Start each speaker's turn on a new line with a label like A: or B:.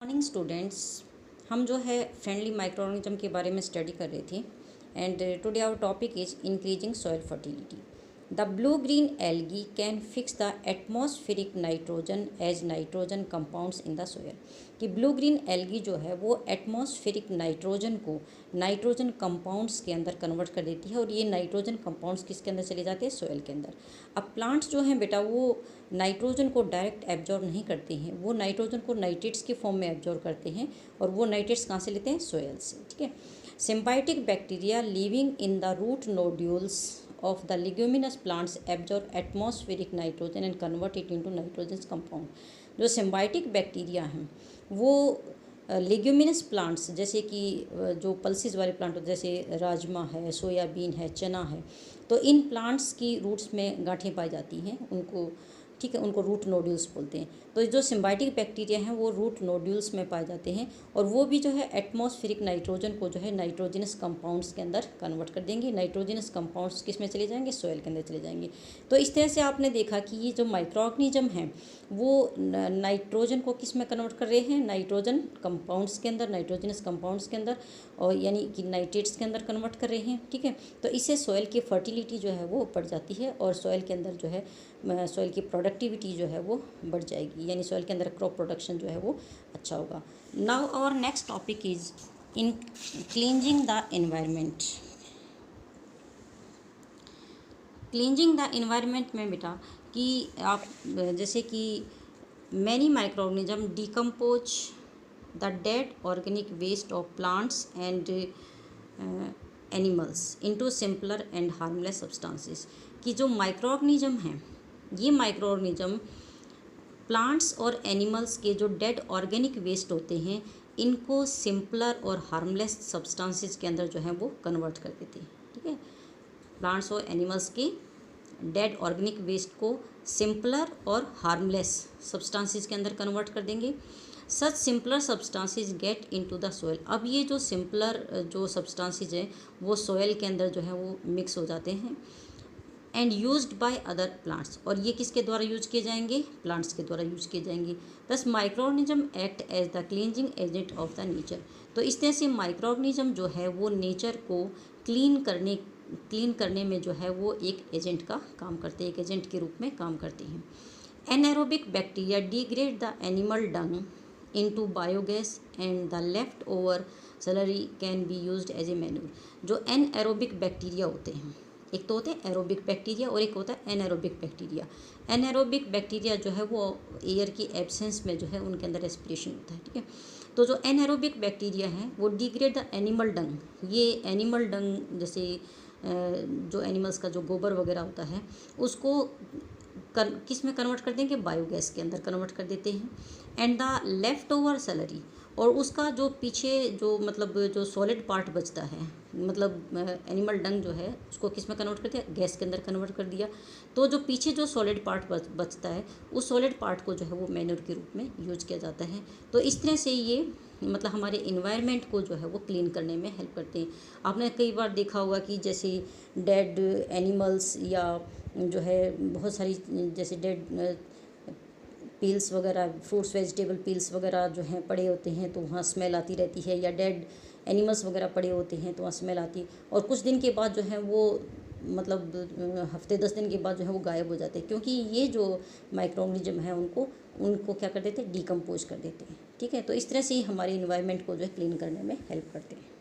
A: Morning students, हम जो है फ्रेंडली माइक्रोऑर्गेनिज्म के बारे में स्टडी कर रहे थे and today our topic is increasing soil fertility. The blue green algae can fix the atmospheric nitrogen as nitrogen compounds in the soil. कि ब्लू ग्रीन एल्गी जो है वो एटमॉस्फेरिक नाइट्रोजन को नाइट्रोजन कंपाउंड्स के अंदर कन्वर्ट कर देती है और ये नाइट्रोजन कंपाउंड्स किसके अंदर चले जाते हैं? सोयल के अंदर। अब प्लांट्स जो हैं बेटा वो नाइट्रोजन को डायरेक्ट एब्जॉर्ब नहीं करते हैं, वो नाइट्रोजन को नाइट्रेट्स के फॉर्म में एब्जॉर्ब करते हैं और वो नाइट्रेट्स कहाँ से लेते हैं? सोयल से। ठीक है। Symbiotic bacteria living in the root nodules of the leguminous plants absorb atmospheric nitrogen and convert it into nitrogen compound। जो सिम्बायोटिक बैक्टीरिया हैं वो लेग्यूमिनस प्लांट्स जैसे कि जो पल्सिस वाले प्लांट होते हैं जैसे राजमा है, सोयाबीन है, चना है, तो इन प्लांट्स की रूट्स में गांठें पाई जाती हैं उनको। ठीक है, उनको रूट नोड्यूल्स बोलते हैं। तो जो सिम्बायोटिक बैक्टीरिया हैं वो रूट नोड्यूल्स में पाए जाते हैं और वो भी जो है एटमॉस्फेरिक नाइट्रोजन को जो है नाइट्रोजनस कंपाउंड्स के अंदर कन्वर्ट कर देंगे। नाइट्रोजनस कंपाउंड्स किस में चले जाएंगे? सोयल के अंदर चले जाएंगे। तो इस तरह से आपने देखा कि ये जो माइक्रो ऑर्गेनिज्म हैं वो नाइट्रोजन को किस में कन्वर्ट कर रहे हैं? नाइट्रोजन कंपाउंड्स के अंदर, नाइट्रोजनस कंपाउंड्स के अंदर, और यानी कि नाइट्रेट्स के अंदर कन्वर्ट कर रहे हैं। ठीक है, तो इससे सॉइल की फर्टिलिटी जो है वो बढ़ जाती है और सॉइल के अंदर जो है सॉइल की प्रोडक्टिविटी जो है वो बढ़ जाएगी, यानी सॉइल के अंदर क्रॉप प्रोडक्शन जो है वो अच्छा होगा। Now our next topic is in cleansing the environment. Cleansing the environment में बेटा कि आप जैसे कि many micro organism decompose the dead organic waste of plants and animals into simpler and harmless substances. कि जो माइक्रो ऑर्गेनिज्म हैं ये माइक्रो ऑर्गेनिज्म प्लांट्स और एनिमल्स के जो डेड ऑर्गेनिक वेस्ट होते हैं इनको सिंपलर और हार्मलेस सब्सटेंसेस के अंदर जो है वो कन्वर्ट कर देते हैं। ठीक है, प्लांट्स और एनिमल्स के डेड ऑर्गेनिक वेस्ट को सिंपलर और हार्मलेस सब्सटेंसेस के अंदर कन्वर्ट कर देंगे। Such simpler substances get into the soil. अब ये जो सिंपलर जो सब्सटेंसेस हैं वो सोयल के अंदर जो है वो मिक्स हो जाते हैं and used by other plants. और ये किसके द्वारा यूज किए जाएंगे? प्लांट्स के द्वारा यूज किए जाएंगे। Thus micro organism act as the cleansing agent of the nature. तो इस तरह से माइक्रो ऑर्गेनिज्म जो है वो नेचर को क्लीन करने में जो है वो एक एजेंट का काम करते हैं, एक एजेंट के रूप में काम करते हैं। Anaerobic bacteria degrade the animal dung into biogas and the left over slurry can be used as a manure. जो एनएरोबिक बैक्टीरिया होते हैं, एक तो होते हैं एरोबिक बैक्टीरिया और एक होता है एनएरोबिक बैक्टीरिया। एनएरोबिक बैक्टीरिया जो है वो एयर की एब्सेंस में जो है उनके अंदर रेस्पिरेशन होता है। ठीक है, तो जो एनएरोबिक बैक्टीरिया हैं वो डिग्रेड द एनिमल डंग। ये एनिमल डंग जैसे जो एनिमल्स का जो गोबर वगैरह होता है उसको किस में कन्वर्ट कर देंगे? बायोगैस के अंदर कन्वर्ट कर देते हैं। And the left over salary, और उसका जो पीछे जो मतलब जो सॉलिड पार्ट बचता है, मतलब एनिमल डंग जो है उसको किस में कन्वर्ट कर दिया? गैस के अंदर कन्वर्ट कर दिया। तो जो पीछे जो सॉलिड पार्ट बचता है उस सॉलिड पार्ट को जो है वो मैन्योर के रूप में यूज किया जाता है। तो इस तरह से ये मतलब हमारे इन्वायरमेंट को जो है वो क्लीन करने में हेल्प करते हैं। आपने कई बार देखा होगा कि जैसे डेड एनिमल्स या जो है बहुत सारी जैसे डेड पील्स वगैरह, फ्रूट्स वेजिटेबल पील्स वगैरह जो हैं पड़े होते हैं तो वहाँ स्मेल आती रहती है, या डेड एनिमल्स वगैरह पड़े होते हैं तो वहाँ स्मेल आती है। और कुछ दिन के बाद जो है वो मतलब हफ्ते 10 दिन के बाद जो है वो गायब हो जाते हैं, क्योंकि ये जो माइक्रो ऑर्गेनिज्म है उनको क्या कर देते हैं? डिकम्पोज कर देते हैं। ठीक है, तो इस तरह से ही हमारे इन्वायरमेंट को जो है क्लीन करने में हेल्प करते हैं।